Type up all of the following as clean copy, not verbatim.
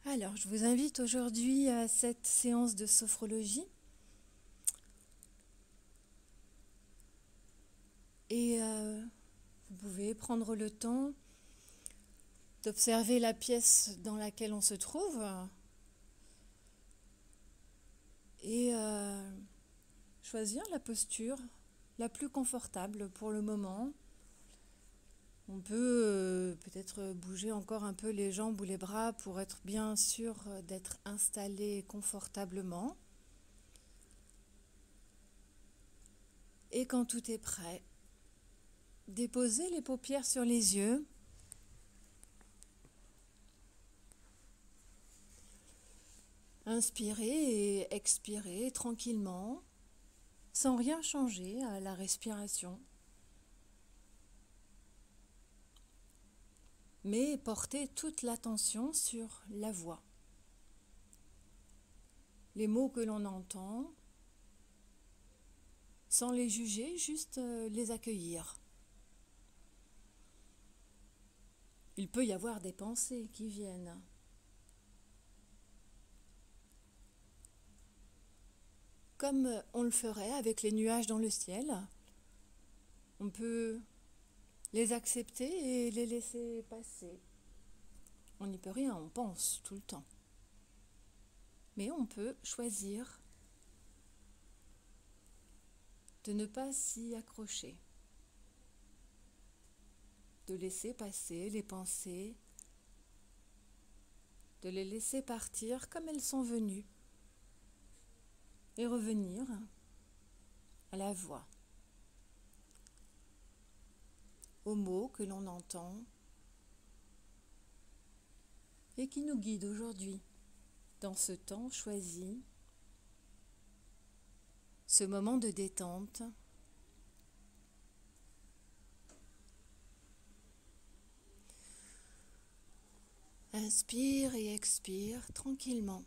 Alors, je vous invite aujourd'hui à cette séance de sophrologie. Et vous pouvez prendre le temps d'observer la pièce dans laquelle on se trouve et choisir la posture la plus confortable pour le moment. On peut peut-être bouger encore un peu les jambes ou les bras pour être bien sûr d'être installé confortablement. Et quand tout est prêt, déposez les paupières sur les yeux. Inspirez et expirez tranquillement, sans rien changer à la respiration. Mais portez toute l'attention sur la voix. Les mots que l'on entend, sans les juger, juste les accueillir. Il peut y avoir des pensées qui viennent. Comme on le ferait avec les nuages dans le ciel, on peut les accepter et les laisser passer. On n'y peut rien, on pense tout le temps. Mais on peut choisir de ne pas s'y accrocher, de laisser passer les pensées, de les laisser partir comme elles sont venues et revenir à la voix, aux mots que l'on entend et qui nous guident aujourd'hui dans ce temps choisi, ce moment de détente. Inspire et expire tranquillement.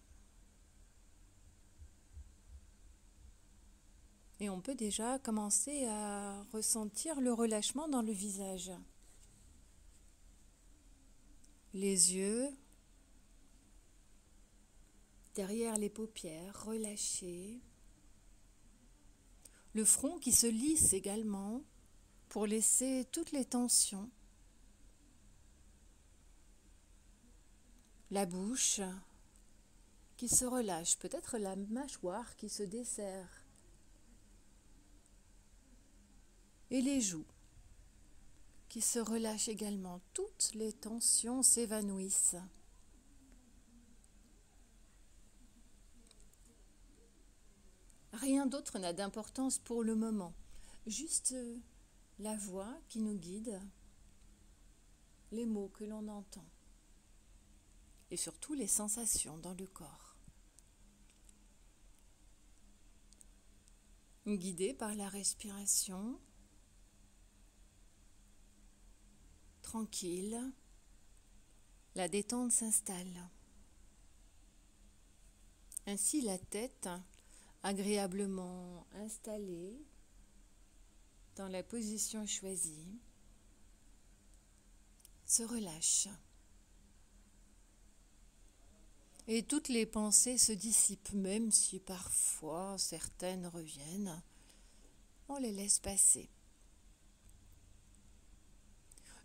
Et on peut déjà commencer à ressentir le relâchement dans le visage. Les yeux, derrière les paupières, relâchés. Le front qui se lisse également pour laisser toutes les tensions. La bouche qui se relâche, peut-être la mâchoire qui se desserre. Et les joues qui se relâchent également. Toutes les tensions s'évanouissent. Rien d'autre n'a d'importance pour le moment. Juste la voix qui nous guide, les mots que l'on entend. Et surtout les sensations dans le corps. Guidé par la respiration, tranquille, la détente s'installe. Ainsi la tête, agréablement installée dans la position choisie, se relâche. Et toutes les pensées se dissipent, même si parfois certaines reviennent, on les laisse passer.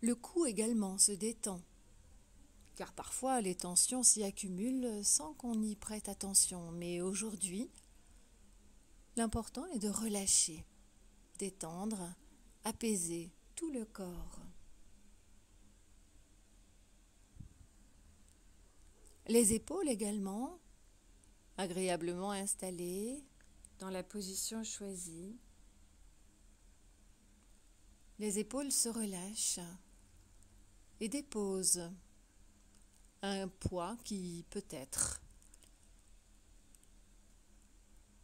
Le cou également se détend. car parfois les tensions s'y accumulent sans qu'on y prête attention. Mais aujourd'hui, l'important est de relâcher, détendre, apaiser tout le corps. Les épaules également, agréablement installées dans la position choisie. Les épaules se relâchent et déposent un poids qui peut-être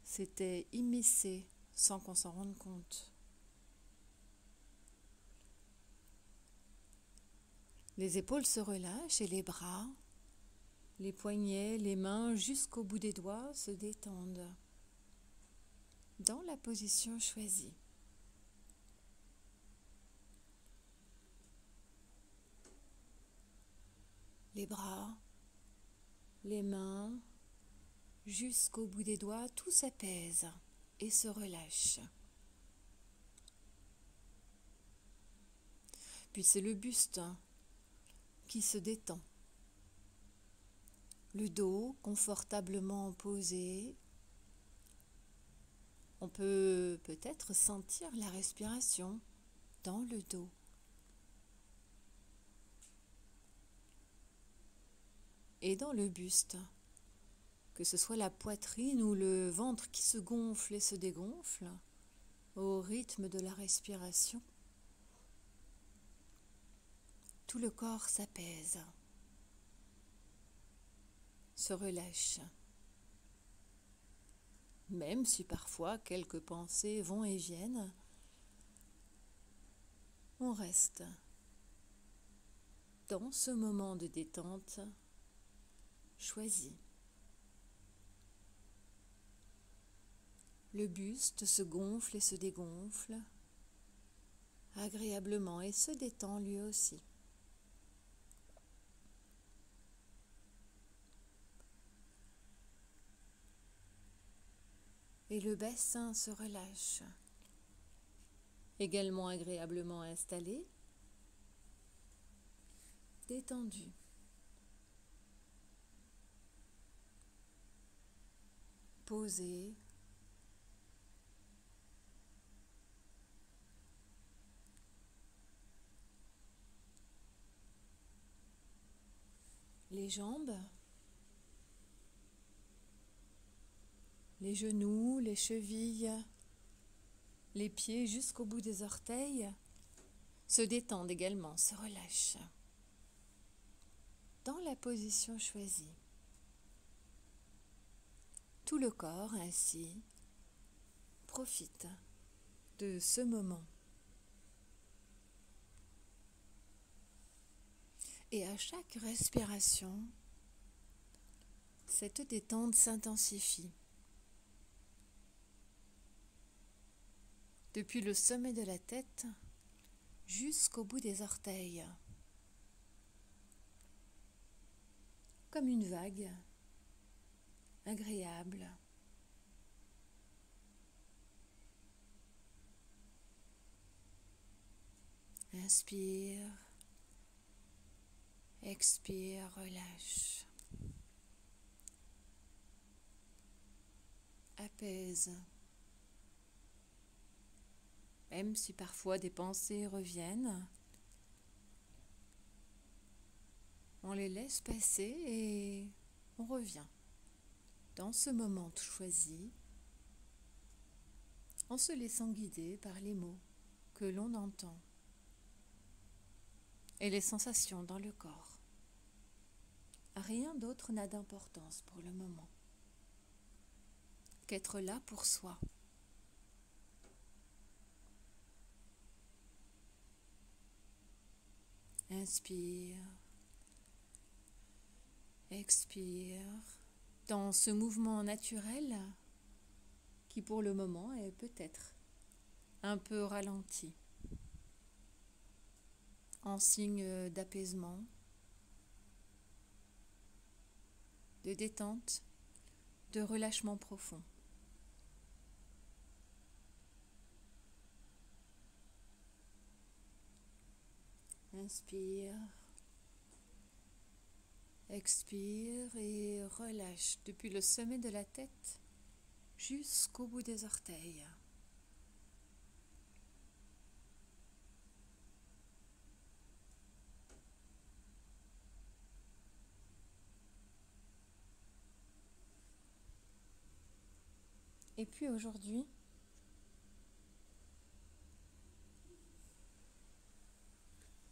s'était immiscé sans qu'on s'en rende compte. Les épaules se relâchent et les bras, les poignets, les mains jusqu'au bout des doigts se détendent dans la position choisie. Les bras, les mains, jusqu'au bout des doigts, tout s'apaise et se relâche. Puis c'est le buste qui se détend. Le dos confortablement posé. On peut peut-être sentir la respiration dans le dos. Et dans le buste, que ce soit la poitrine ou le ventre qui se gonfle et se dégonfle au rythme de la respiration, tout le corps s'apaise, se relâche. Même si parfois quelques pensées vont et viennent, on reste dans ce moment de détente choisi. Le buste se gonfle et se dégonfle agréablement et se détend lui aussi. Et le bassin se relâche, également agréablement installé, détendu. Posé. Les jambes, les genoux, les chevilles, les pieds jusqu'au bout des orteils se détendent également, se relâchent dans la position choisie. Tout le corps ainsi profite de ce moment. Et à chaque respiration, cette détente s'intensifie. Depuis le sommet de la tête jusqu'au bout des orteils. Comme une vague agréable. Inspire, expire, relâche. Apaise. Même si parfois des pensées reviennent, on les laisse passer et on revient dans ce moment choisi en se laissant guider par les mots que l'on entend et les sensations dans le corps. Rien d'autre n'a d'importance pour le moment qu'être là pour soi. Inspire, expire, dans ce mouvement naturel qui pour le moment est peut-être un peu ralenti, en signe d'apaisement, de détente, de relâchement profond. Inspire, Expire et relâche depuis le sommet de la tête jusqu'au bout des orteils. Et puis aujourd'hui,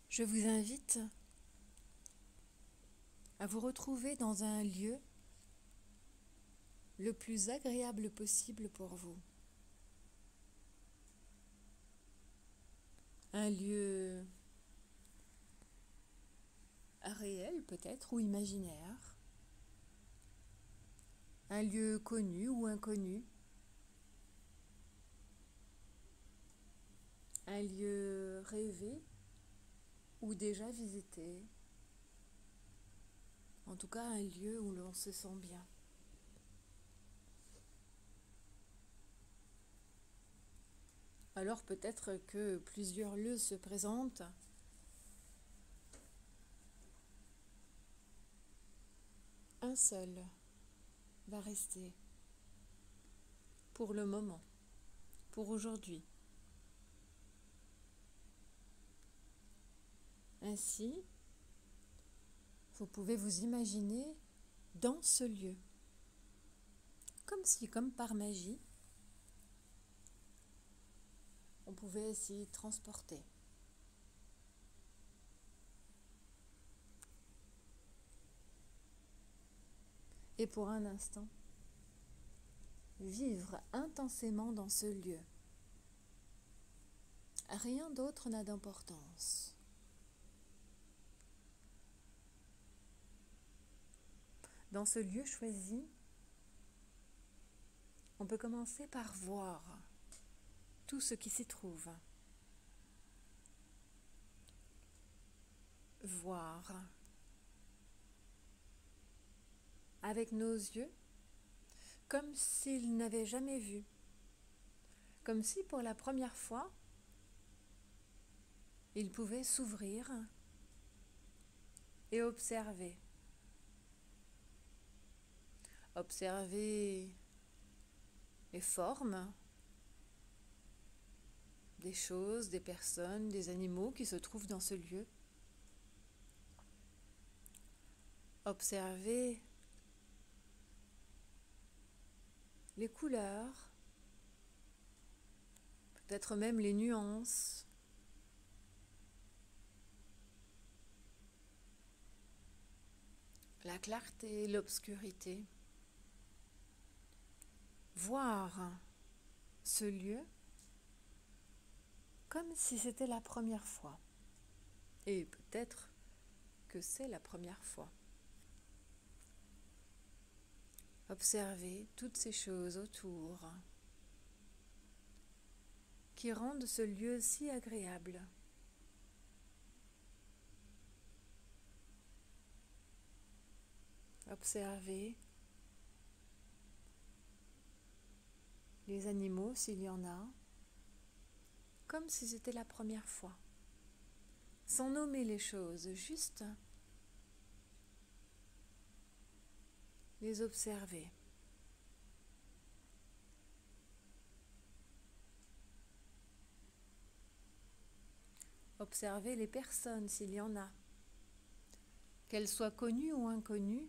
je vous invite à vous retrouver dans un lieu le plus agréable possible pour vous. Un lieu réel peut-être ou imaginaire. Un lieu connu ou inconnu. Un lieu rêvé ou déjà visité. En tout cas, un lieu où l'on se sent bien. Alors peut-être que plusieurs lieux se présentent. Un seul va rester pour le moment, pour aujourd'hui. Ainsi, vous pouvez vous imaginer dans ce lieu, comme si, comme par magie, on pouvait s'y transporter. Et pour un instant, vivre intensément dans ce lieu. Rien d'autre n'a d'importance. Dans ce lieu choisi, on peut commencer par voir tout ce qui s'y trouve. Voir avec nos yeux comme s'ils n'avaient jamais vu, comme si pour la première fois, ils pouvaient s'ouvrir et observer. Observer les formes des choses, des personnes, des animaux qui se trouvent dans ce lieu. Observer les couleurs, peut-être même les nuances, la clarté, l'obscurité. Voir ce lieu comme si c'était la première fois. Et peut-être que c'est la première fois. Observer toutes ces choses autour qui rendent ce lieu si agréable. Observer les animaux s'il y en a, comme si c'était la première fois. Sans nommer les choses, juste les observer. Observer les personnes s'il y en a, qu'elles soient connues ou inconnues,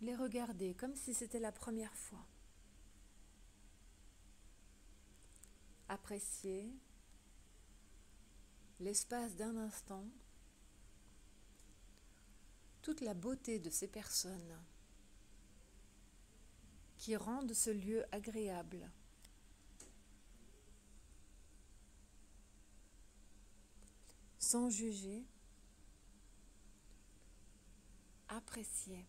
les regarder comme si c'était la première fois. Apprécier l'espace d'un instant toute la beauté de ces personnes qui rendent ce lieu agréable. Sans juger, apprécier.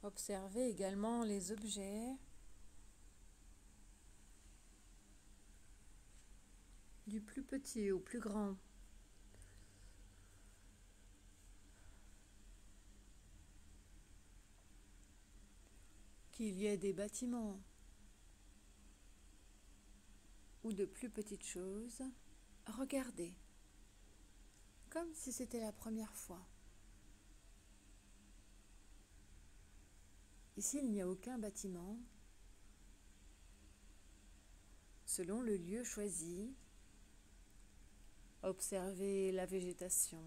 Observez également les objets du plus petit au plus grand. Qu'il y ait des bâtiments ou de plus petites choses, regardez, comme si c'était la première fois. Ici, il n'y a aucun bâtiment. Selon le lieu choisi, observez la végétation,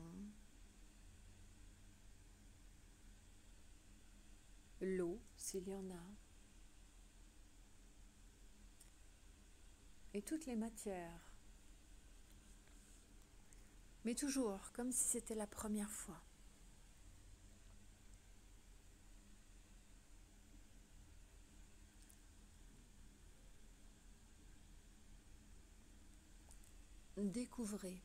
l'eau s'il y en a, et toutes les matières. Mais toujours comme si c'était la première fois. Découvrez,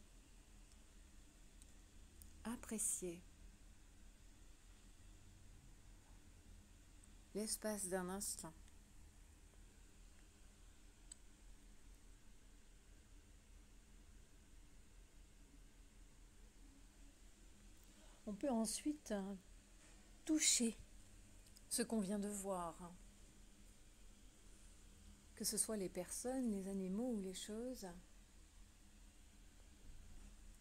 appréciez l'espace d'un instant. On peut ensuite toucher ce qu'on vient de voir, que ce soit les personnes, les animaux ou les choses.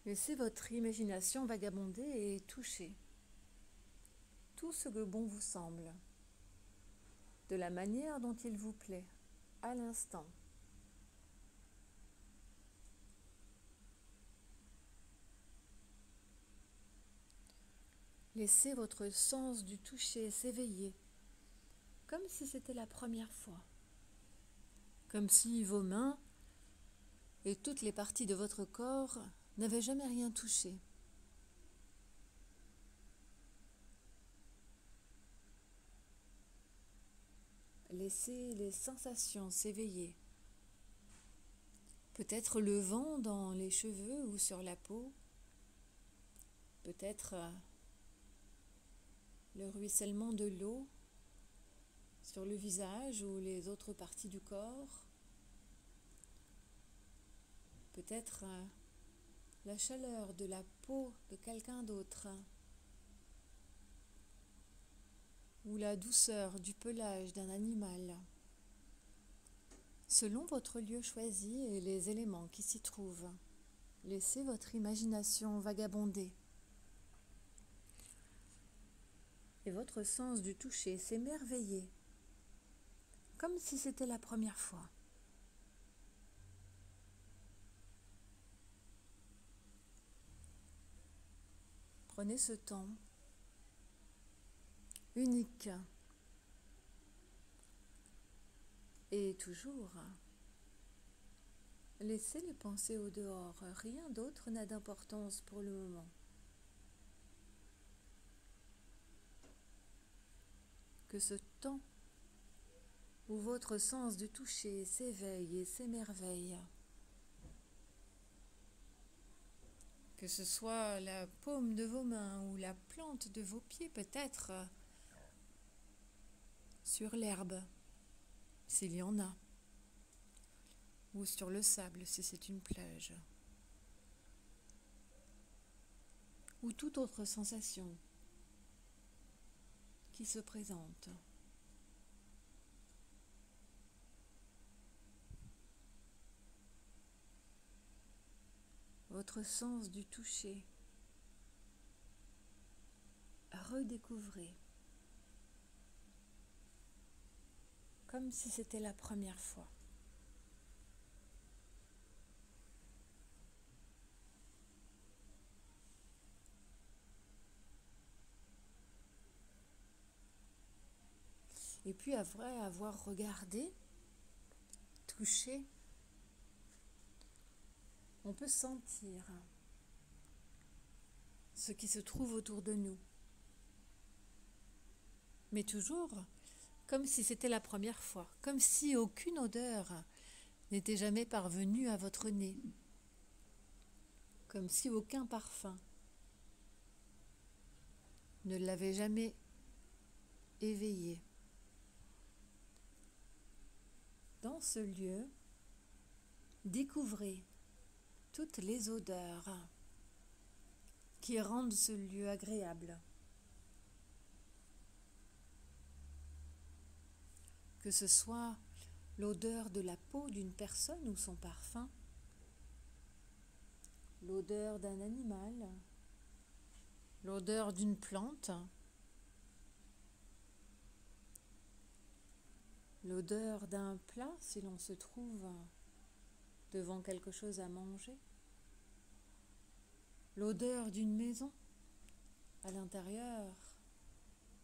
Laissez votre imagination vagabonder et toucher tout ce que bon vous semble, de la manière dont il vous plaît, à l'instant. Laissez votre sens du toucher s'éveiller, comme si c'était la première fois, comme si vos mains et toutes les parties de votre corps n'avaient jamais rien touché. Laissez les sensations s'éveiller. Peut-être le vent dans les cheveux ou sur la peau, peut-être le ruissellement de l'eau sur le visage ou les autres parties du corps, peut-être la chaleur de la peau de quelqu'un d'autre, ou la douceur du pelage d'un animal. Selon votre lieu choisi et les éléments qui s'y trouvent, laissez votre imagination vagabonder. Et votre sens du toucher s'émerveiller, comme si c'était la première fois. Prenez ce temps unique et toujours laissez les pensées au dehors, rien d'autre n'a d'importance pour le moment. Que ce temps où votre sens du toucher s'éveille et s'émerveille. Que ce soit la paume de vos mains ou la plante de vos pieds peut-être, sur l'herbe, s'il y en a, ou sur le sable si c'est une plage, ou toute autre sensation qui se présente. Votre sens du toucher, redécouvrez, comme si c'était la première fois. Et puis après avoir regardé, touché, on peut sentir ce qui se trouve autour de nous. Mais toujours comme si c'était la première fois, comme si aucune odeur n'était jamais parvenue à votre nez, comme si aucun parfum ne l'avait jamais éveillé. Dans ce lieu, découvrez toutes les odeurs qui rendent ce lieu agréable. Que ce soit l'odeur de la peau d'une personne ou son parfum, l'odeur d'un animal, l'odeur d'une plante, l'odeur d'un plat si l'on se trouve devant quelque chose à manger, l'odeur d'une maison à l'intérieur,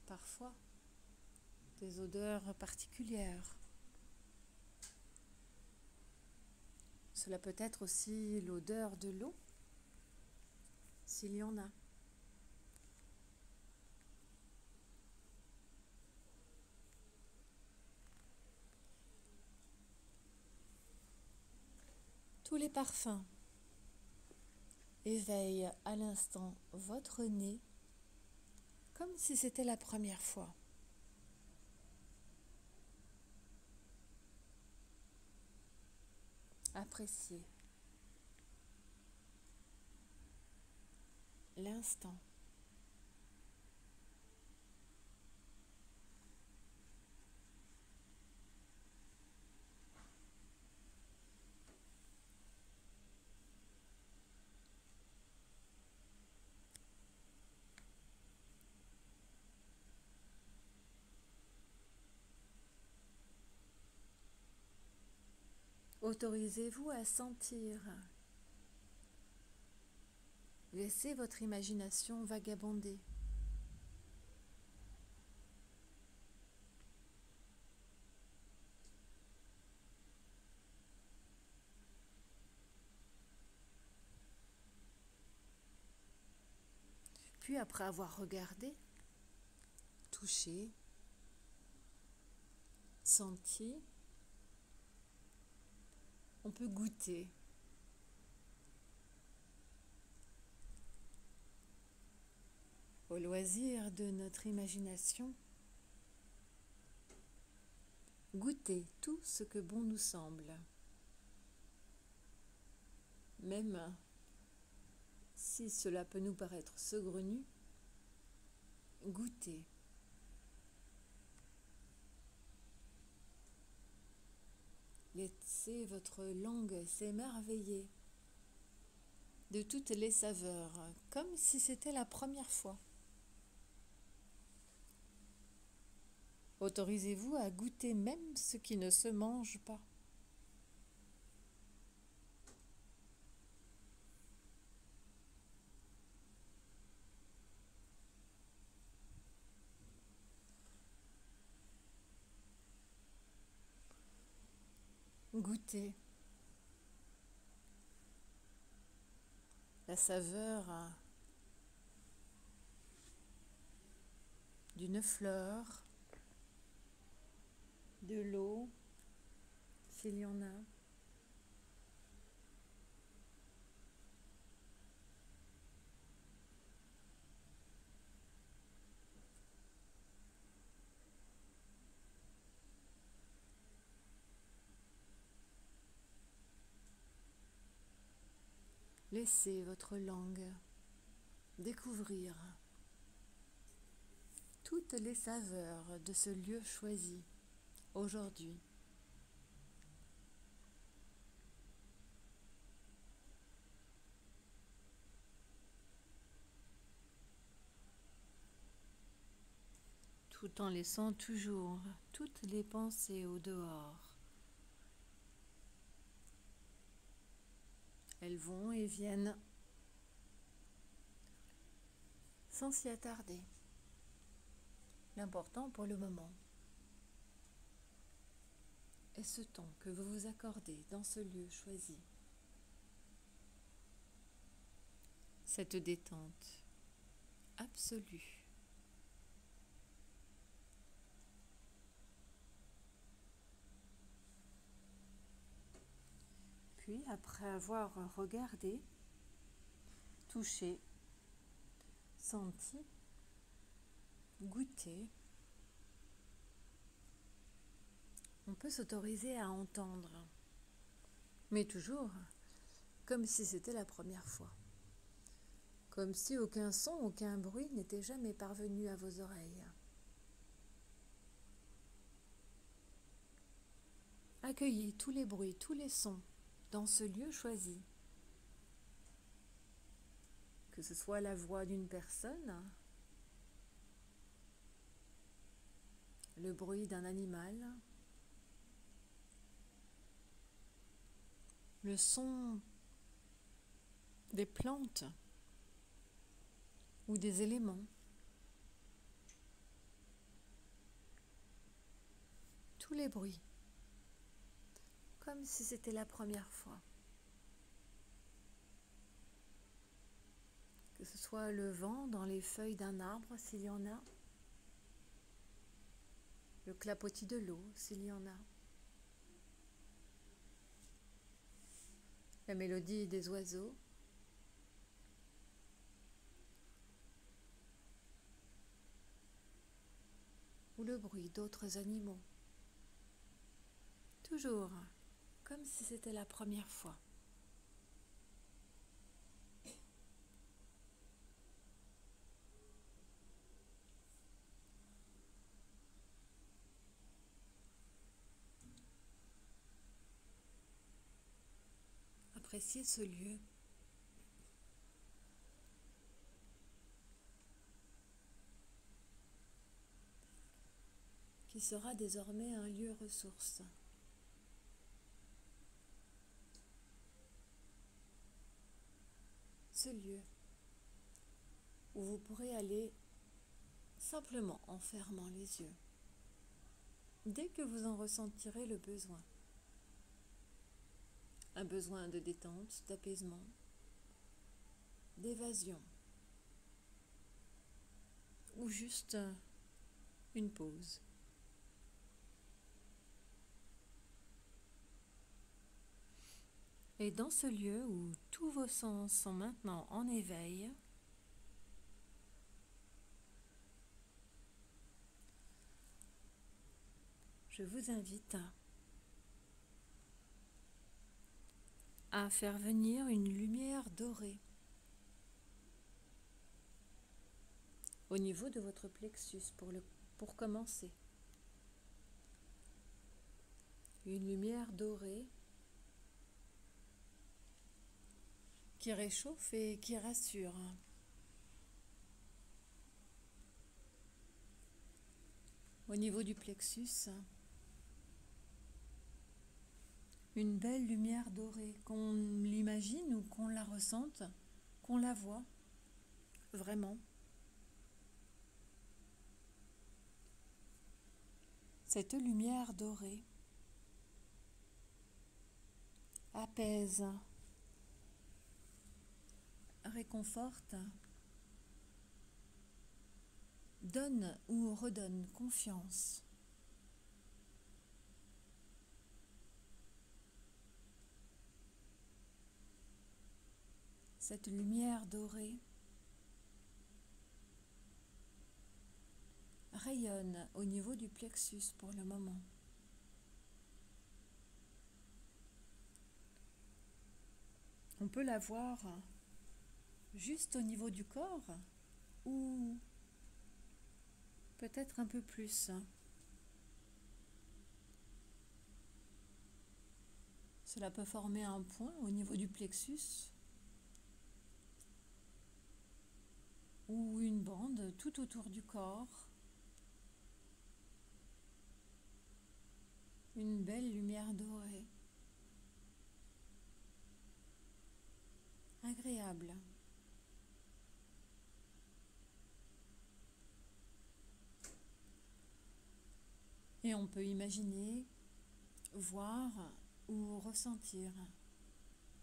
parfois des odeurs particulières. Cela peut être aussi l'odeur de l'eau, s'il y en a. Tous les parfums éveillent à l'instant votre nez comme si c'était la première fois. Appréciez l'instant. Autorisez-vous à sentir. Laissez votre imagination vagabonder. Puis après avoir regardé, touché, senti, on peut goûter. Au loisir de notre imagination, goûter tout ce que bon nous semble. Même si cela peut nous paraître saugrenu, goûter. Laissez votre langue s'émerveiller de toutes les saveurs, comme si c'était la première fois. Autorisez-vous à goûter même ce qui ne se mange pas. Goûtez la saveur d'une fleur, de l'eau, s'il y en a. Laissez votre langue découvrir toutes les saveurs de ce lieu choisi aujourd'hui. Tout en laissant toujours toutes les pensées au dehors. Elles vont et viennent sans s'y attarder. L'important pour le moment est ce temps que vous vous accordez dans ce lieu choisi. Cette détente absolue. Puis, après avoir regardé, touché, senti, goûté, on peut s'autoriser à entendre. Mais toujours, comme si c'était la première fois. Comme si aucun son, aucun bruit n'était jamais parvenu à vos oreilles. Accueillez tous les bruits, tous les sons dans ce lieu choisi. Que ce soit la voix d'une personne, le bruit d'un animal, le son des plantes ou des éléments. Tous les bruits, comme si c'était la première fois. Que ce soit le vent dans les feuilles d'un arbre s'il y en a, le clapotis de l'eau s'il y en a, la mélodie des oiseaux, ou le bruit d'autres animaux. Toujours comme si c'était la première fois. Appréciez ce lieu. Qui sera désormais un lieu ressource. Ce lieu où vous pourrez aller simplement en fermant les yeux, dès que vous en ressentirez le besoin. Un besoin de détente, d'apaisement, d'évasion, ou juste une pause. Et dans ce lieu où tous vos sens sont maintenant en éveil, je vous invite à faire venir une lumière dorée au niveau de votre plexus pour commencer. Une lumière dorée qui réchauffe et qui rassure. Au niveau du plexus, une belle lumière dorée, qu'on l'imagine ou qu'on la ressente, qu'on la voit, vraiment. Cette lumière dorée apaise, réconforte, donne ou redonne confiance. Cette lumière dorée rayonne au niveau du plexus pour le moment. On peut la voir juste au niveau du corps ou peut-être un peu plus. Cela peut former un point au niveau du plexus ou une bande tout autour du corps. Une belle lumière dorée. Agréable. Et on peut imaginer, voir ou ressentir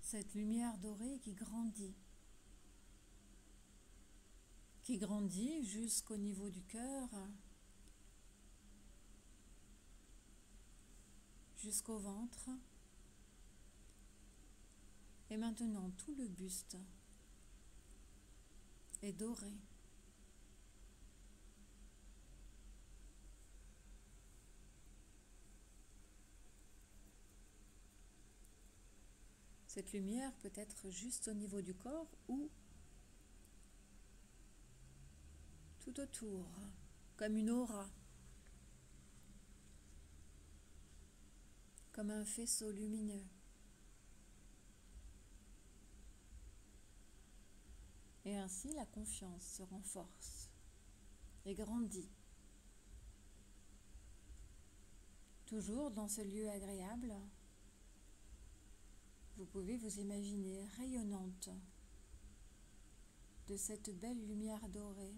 cette lumière dorée qui grandit jusqu'au niveau du cœur, jusqu'au ventre, et maintenant tout le buste est doré. Cette lumière peut être juste au niveau du corps ou tout autour, comme une aura, comme un faisceau lumineux. Et ainsi, la confiance se renforce et grandit. Toujours dans ce lieu agréable, vous pouvez vous imaginer rayonnante de cette belle lumière dorée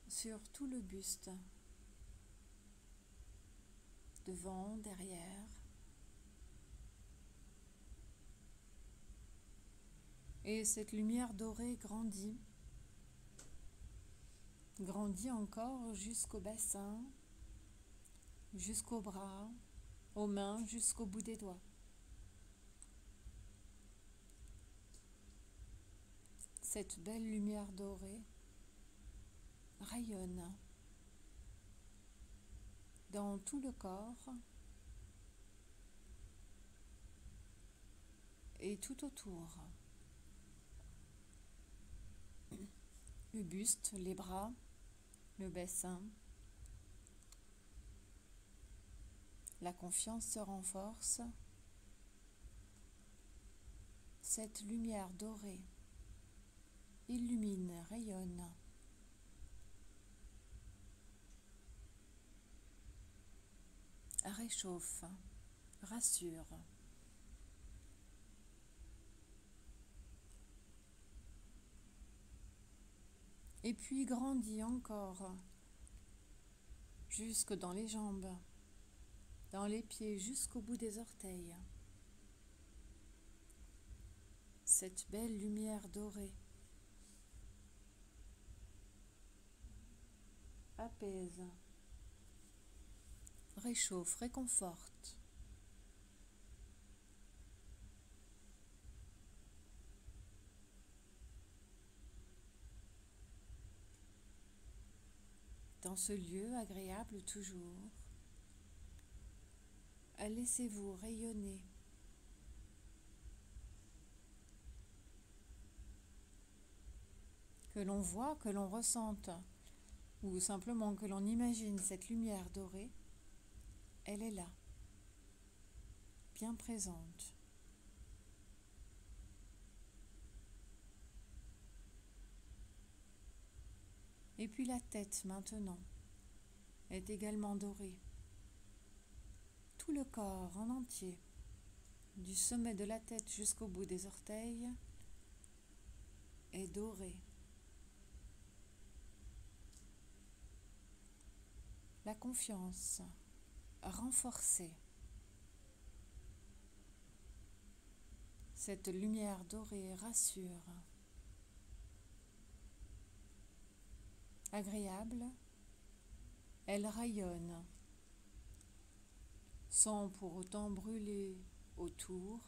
sur tout le buste, devant, derrière. Et cette lumière dorée grandit encore jusqu'au bassin, jusqu'aux bras, aux mains, jusqu'au bout des doigts. Cette belle lumière dorée rayonne dans tout le corps et tout autour. Le buste, les bras, le bassin. La confiance se renforce. Cette lumière dorée illumine, rayonne. Réchauffe, rassure. Et puis grandit encore jusque dans les jambes, dans les pieds, jusqu'au bout des orteils. Cette belle lumière dorée apaise, réchauffe, réconforte. Dans ce lieu agréable toujours, laissez-vous rayonner. Que l'on voit, que l'on ressente, ou simplement que l'on imagine cette lumière dorée, elle est là, bien présente. Et puis la tête maintenant est également dorée. Tout le corps en entier, du sommet de la tête jusqu'au bout des orteils, est doré. La confiance renforcée. Cette lumière dorée rassure. Agréable, elle rayonne, sans pour autant brûler autour.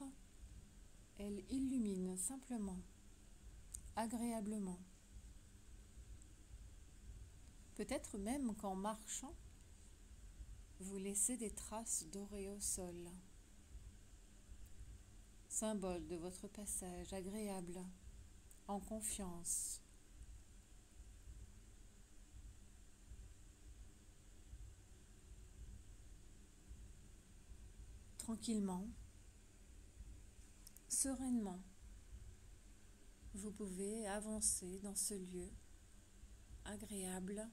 Elle illumine simplement, agréablement. Peut-être même qu'en marchant, vous laissez des traces dorées au sol, symbole de votre passage agréable, en confiance. Tranquillement, sereinement, vous pouvez avancer dans ce lieu agréable,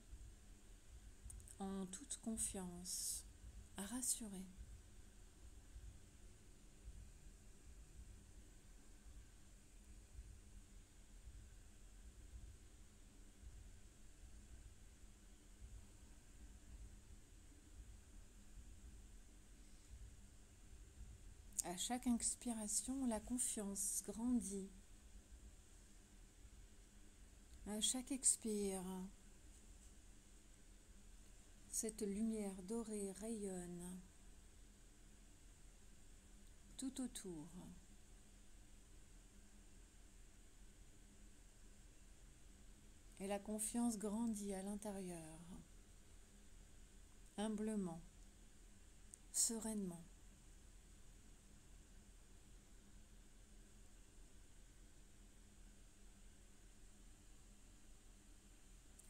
en toute confiance, rassuré. À chaque inspiration, la confiance grandit. À chaque expire, cette lumière dorée rayonne tout autour. Et la confiance grandit à l'intérieur, humblement, sereinement.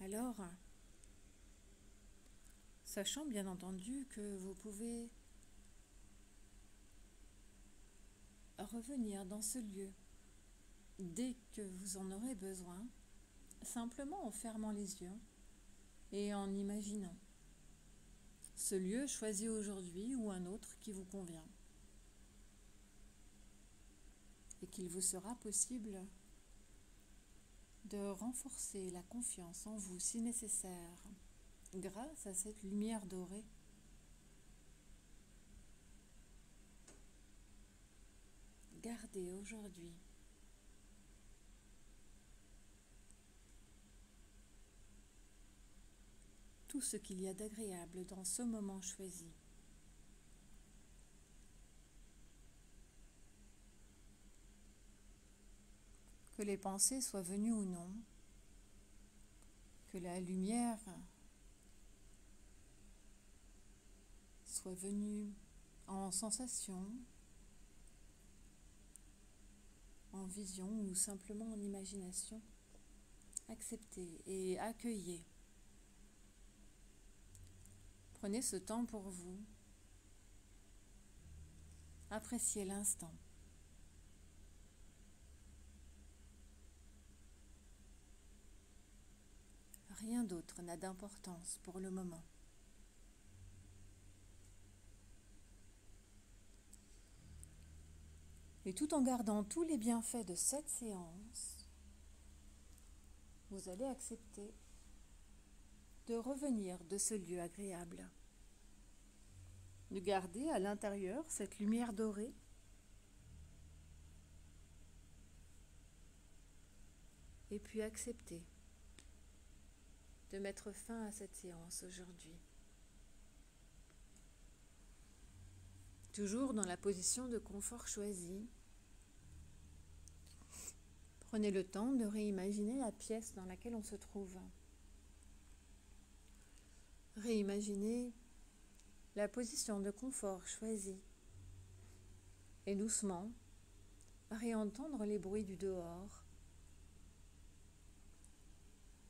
Alors, sachant bien entendu que vous pouvez revenir dans ce lieu dès que vous en aurez besoin, simplement en fermant les yeux et en imaginant ce lieu choisi aujourd'hui ou un autre qui vous convient et qu'il vous sera possible de renforcer la confiance en vous si nécessaire grâce à cette lumière dorée. Gardez aujourd'hui tout ce qu'il y a d'agréable dans ce moment choisi. Que les pensées soient venues ou non, que la lumière soit venue en sensation, en vision ou simplement en imagination, acceptez et accueillez. Prenez ce temps pour vous. Appréciez l'instant. Rien d'autre n'a d'importance pour le moment. Et tout en gardant tous les bienfaits de cette séance, vous allez accepter de revenir de ce lieu agréable, de garder à l'intérieur cette lumière dorée et puis accepter de mettre fin à cette séance aujourd'hui. Toujours dans la position de confort choisie, prenez le temps de réimaginer la pièce dans laquelle on se trouve. Réimaginez la position de confort choisie et doucement réentendre les bruits du dehors.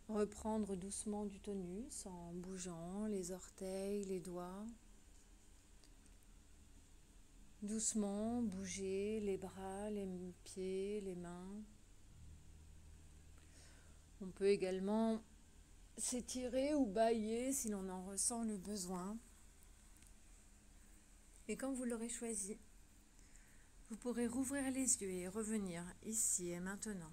Reprendre doucement du tonus en bougeant les orteils, les doigts. Doucement bouger les bras, les pieds, les mains. On peut également s'étirer ou bâiller si l'on en ressent le besoin. Et quand vous l'aurez choisi, vous pourrez rouvrir les yeux et revenir ici et maintenant.